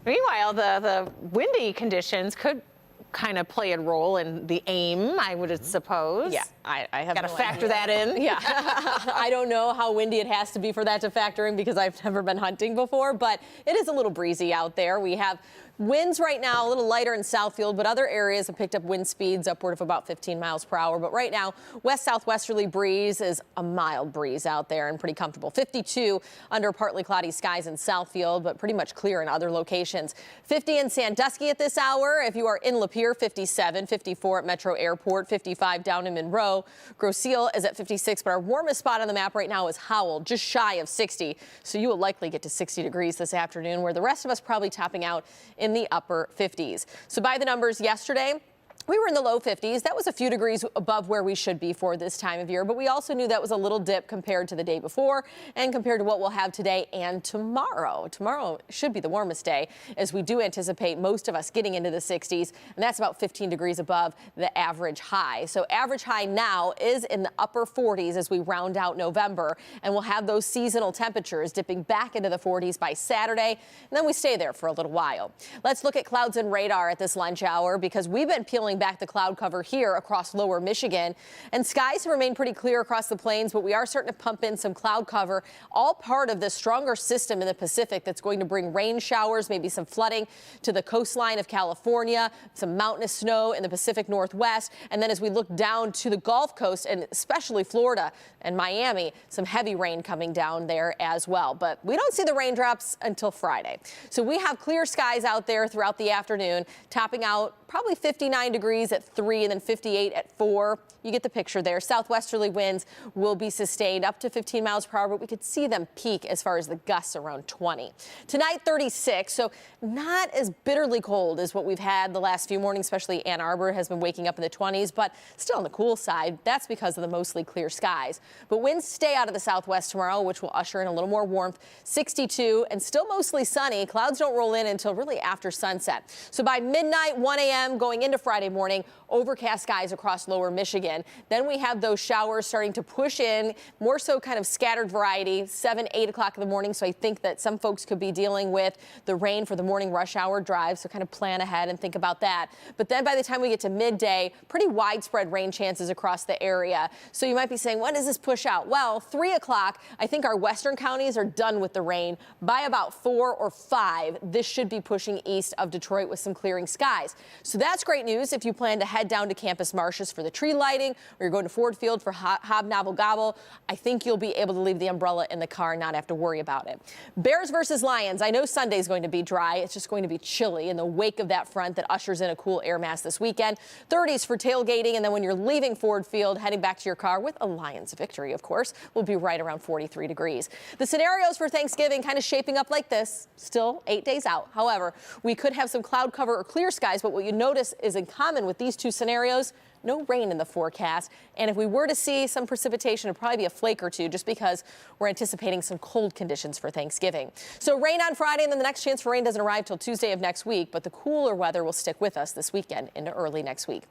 Meanwhile, the windy conditions could kind of play a role in the aim, I would suppose. Yeah, I have got to no factor idea. that in. Yeah, I don't know how windy it has to be for that to factor in because I've never been hunting before, but it is a little breezy out there. We have winds right now, a little lighter in Southfield, but other areas have picked up wind speeds upward of about 15 miles per hour. But right now, west-southwesterly breeze is a mild breeze out there and pretty comfortable. 52 under partly cloudy skies in Southfield, but pretty much clear in other locations. 50 in Sandusky at this hour. If you are in Lapeer, 57, 54 at Metro Airport, 55 down in Monroe. Grosse Ile is at 56, but our warmest spot on the map right now is Howell, just shy of 60. So you will likely get to 60 degrees this afternoon, where the rest of us probably topping out in the upper 50s. So by the numbers yesterday, we were in the low 50s. That was a few degrees above where we should be for this time of year, but we also knew that was a little dip compared to the day before and compared to what we'll have today and tomorrow. Tomorrow should be the warmest day, as we do anticipate most of us getting into the 60s, and that's about 15 degrees above the average high. So average high now is in the upper 40s as we round out November, and we'll have those seasonal temperatures dipping back into the 40s by Saturday, and then we stay there for a little while. Let's look at clouds and radar at this lunch hour, because we've been peeling back the cloud cover here across lower Michigan, and skies have remained pretty clear across the plains, but we are starting to pump in some cloud cover, all part of the stronger system in the Pacific that's going to bring rain showers, maybe some flooding to the coastline of California, some mountainous snow in the Pacific Northwest, and then as we look down to the Gulf Coast and especially Florida and Miami, some heavy rain coming down there as well. But we don't see the raindrops until Friday. So we have clear skies out there throughout the afternoon, topping out probably 59 degrees at 3 and then 58 at 4. You get the picture there. Southwesterly winds will be sustained up to 15 miles per hour, but we could see them peak as far as the gusts around 20. Tonight, 36, so not as bitterly cold as what we've had the last few mornings, especially Ann Arbor has been waking up in the 20s, but still on the cool side. That's because of the mostly clear skies. But winds stay out of the southwest tomorrow, which will usher in a little more warmth. 62 and still mostly sunny. Clouds don't roll in until really after sunset. So by midnight, 1 a.m. going into Friday morning, overcast skies across lower Michigan. Then we have those showers starting to push in, more so kind of scattered variety, 7, 8 o'clock in the morning. So I think that some folks could be dealing with the rain for the morning rush hour drive. So kind of plan ahead and think about that. But then by the time we get to midday, pretty widespread rain chances across the area. So you might be saying, when does this push out? Well, 3 o'clock, I think our western counties are done with the rain. By about 4 or 5, this should be pushing east of Detroit with some clearing skies. So that's great news if you plan to head down to Campus Martius for the tree lighting, or you're going to Ford Field for Hobnobble Gobble. I think you'll be able to leave the umbrella in the car and not have to worry about it. Bears versus Lions. I know Sunday's going to be dry. It's just going to be chilly in the wake of that front that ushers in a cool air mass this weekend. 30s for tailgating, and then when you're leaving Ford Field, heading back to your car with a Lions victory, of course, will be right around 43 degrees. The scenarios for Thanksgiving kind of shaping up like this. Still 8 days out. However, we could have some cloud cover or clear skies, but what you notice is in common with these two scenarios, no rain in the forecast. And if we were to see some precipitation, it'd probably be a flake or two, just because we're anticipating some cold conditions for Thanksgiving. So rain on Friday, and then the next chance for rain doesn't arrive till Tuesday of next week, but the cooler weather will stick with us this weekend into early next week.